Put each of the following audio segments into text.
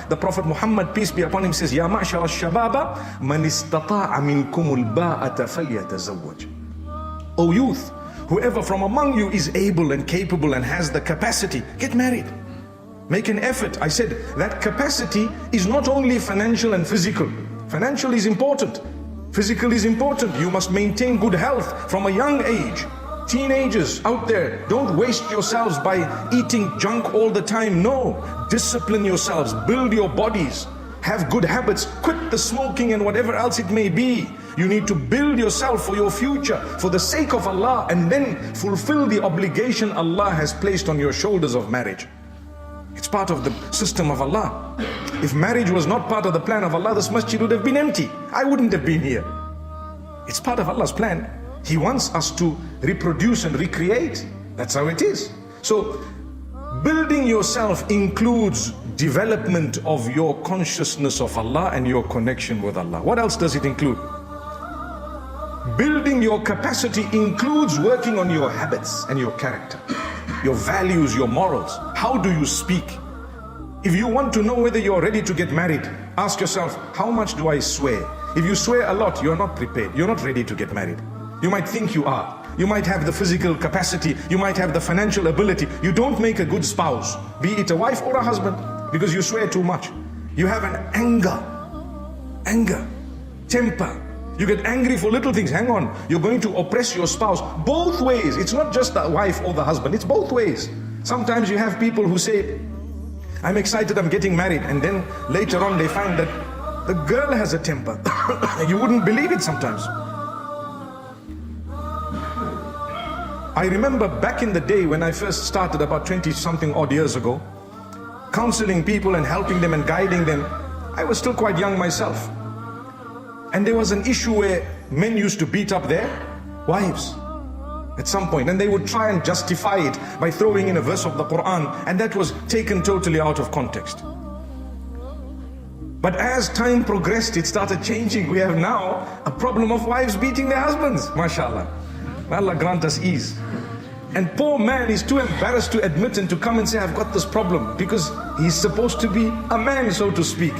the Prophet Muhammad, peace be upon him, says, Ya ma'shar al-shababa, man istata'a minkum al-ba'ata falyatazawwaj. O youth, whoever from among you is able and capable and has the capacity, get married. Make an effort. I said that capacity is not only financial and physical. Financial is important. Physical is important. You must maintain good health from a young age. Teenagers out there, don't waste yourselves by eating junk all the time. No, discipline yourselves, build your bodies, have good habits, quit the smoking and whatever else it may be. You need to build yourself for your future, for the sake of Allah, and then fulfill the obligation Allah has placed on your shoulders of marriage. It's part of the system of Allah. If marriage was not part of the plan of Allah, this masjid would have been empty. I wouldn't have been here. It's part of Allah's plan. He wants us to reproduce and recreate. That's how it is. So, building yourself includes development of your consciousness of Allah and your connection with Allah. What else does it include? Building your capacity includes working on your habits and your character, your values, your morals. How do you speak? If you want to know whether you're ready to get married, ask yourself, how much do I swear? If you swear a lot, you're not prepared. You're not ready to get married. You might think you are. You might have the physical capacity. You might have the financial ability. You don't make a good spouse, be it a wife or a husband, because you swear too much. You have an anger, temper. You get angry for little things. Hang on. You're going to oppress your spouse both ways. It's not just the wife or the husband. It's both ways. Sometimes you have people who say, I'm excited, I'm getting married. And then later on they find that the girl has a temper. You wouldn't believe it sometimes. I remember back in the day when I first started about 20 something odd years ago, counseling people and helping them and guiding them. I was still quite young myself. And there was an issue where men used to beat up their wives at some point, and they would try and justify it by throwing in a verse of the Quran, and that was taken totally out of context. But as time progressed, it started changing. We have now a problem of wives beating their husbands, mashallah. May Allah grant us ease. And poor man is too embarrassed to admit and to come and say, I've got this problem, because he's supposed to be a man, so to speak.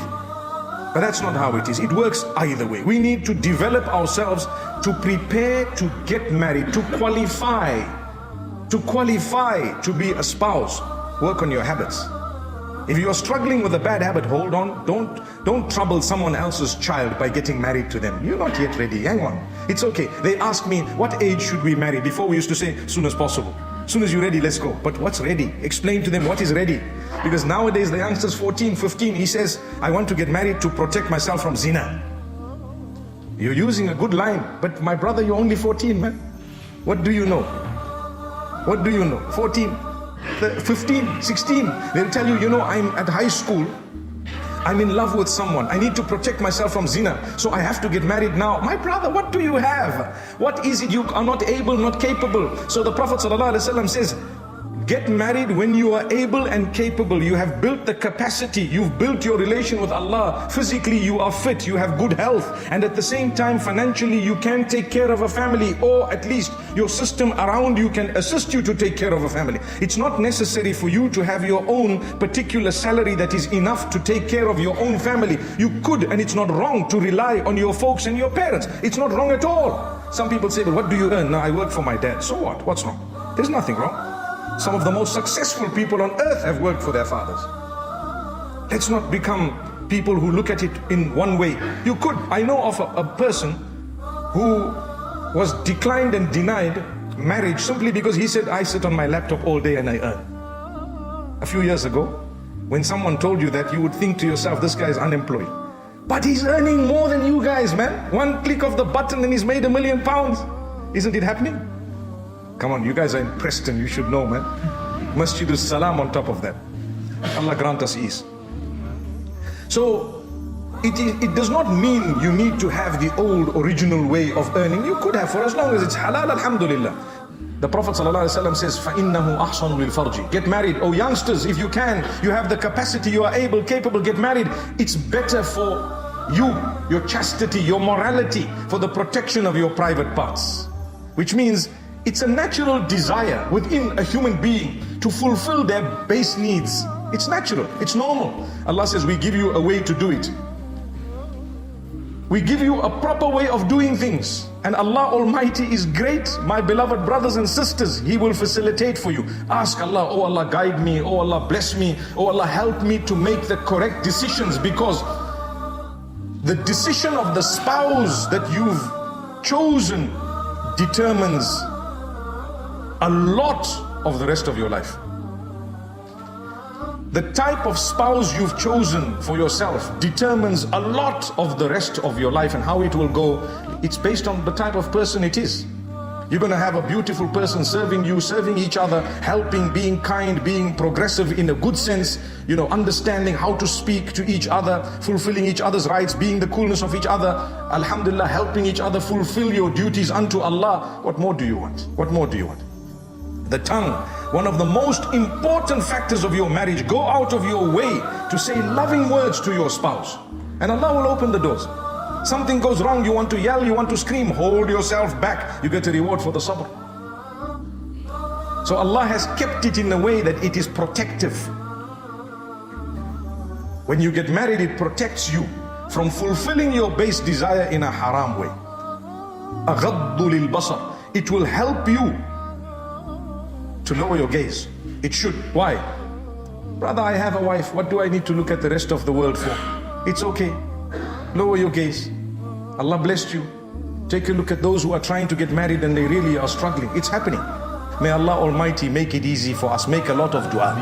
But that's not how it is. It works either way. We need to develop ourselves to prepare to get married, to qualify to be a spouse. Work on your habits. If you are struggling with a bad habit, hold on. Don't trouble someone else's child by getting married to them. You're not yet ready. Hang on. It's okay. They ask me, what age should we marry? Before we used to say, soon as possible. Soon as you're ready, let's go. But what's ready? Explain to them what is ready. Because nowadays the youngster's 14, 15, he says, I want to get married to protect myself from zina. You're using a good line, but my brother, you're only 14, man. What do you know? What do you know? 14, 15, 16. They'll tell you, you know, I'm at high school. I'm in love with someone. I need to protect myself from zina, so I have to get married now. My brother, what do you have? What is it you are not able, not capable? So the Prophet ﷺ says, get married when you are able and capable. You have built the capacity. You've built your relation with Allah. Physically, you are fit. You have good health. And at the same time, financially, you can take care of a family, or at least your system around you can assist you to take care of a family. It's not necessary for you to have your own particular salary that is enough to take care of your own family. You could, and it's not wrong to rely on your folks and your parents. It's not wrong at all. Some people say, but what do you earn? No, I work for my dad. So what? What's wrong? There's nothing wrong. Some of the most successful people on earth have worked for their fathers. Let's not become people who look at it in one way. You could. I know of a person who was declined and denied marriage simply because he said, I sit on my laptop all day and I earn. A few years ago, when someone told you that, you would think to yourself, this guy is unemployed. But he's earning more than you guys, man. One click of the button and he's made £1 million. Isn't it happening? Come on, you guys are in Preston, you should know, man. Masjid al-Salam on top of that. Allah grant us ease. So, it does not mean you need to have the old original way of earning. You could have, for as long as it's halal, alhamdulillah. The Prophet ﷺ says, فَإِنَّهُ أَحْصَنُ لِلْفَرْجِ. Get married. Oh youngsters, if you can, you have the capacity, you are able, capable, get married. It's better for you, your chastity, your morality, for the protection of your private parts. Which means, it's a natural desire within a human being to fulfill their base needs. It's natural, it's normal. Allah says, we give you a way to do it. We give you a proper way of doing things. And Allah Almighty is great, my beloved brothers and sisters. He will facilitate for you. Ask Allah, oh Allah guide me, oh Allah bless me, oh Allah help me to make the correct decisions, because the decision of the spouse that you've chosen determines a lot of the rest of your life. The type of spouse you've chosen for yourself determines a lot of the rest of your life and how it will go. It's based on the type of person it is. You're going to have a beautiful person serving you, serving each other, helping, being kind, being progressive in a good sense, understanding how to speak to each other, fulfilling each other's rights, being the coolness of each other, alhamdulillah, helping each other fulfill your duties unto Allah. What more do you want? What more do you want? The tongue, one of the most important factors of your marriage. Go out of your way to say loving words to your spouse, and Allah will open the doors. Something goes wrong, you want to yell, you want to scream, hold yourself back. You get a reward for the sabr. So Allah has kept it in a way that it is protective. When you get married, it protects you from fulfilling your base desire in a haram way. Aghaddu lil basar. It will help you to lower your gaze. It should. Why? Brother, I have a wife. What do I need to look at the rest of the world for? It's okay. Lower your gaze. Allah blessed you. Take a look at those who are trying to get married and they really are struggling. It's happening. May Allah Almighty make it easy for us. Make a lot of dua.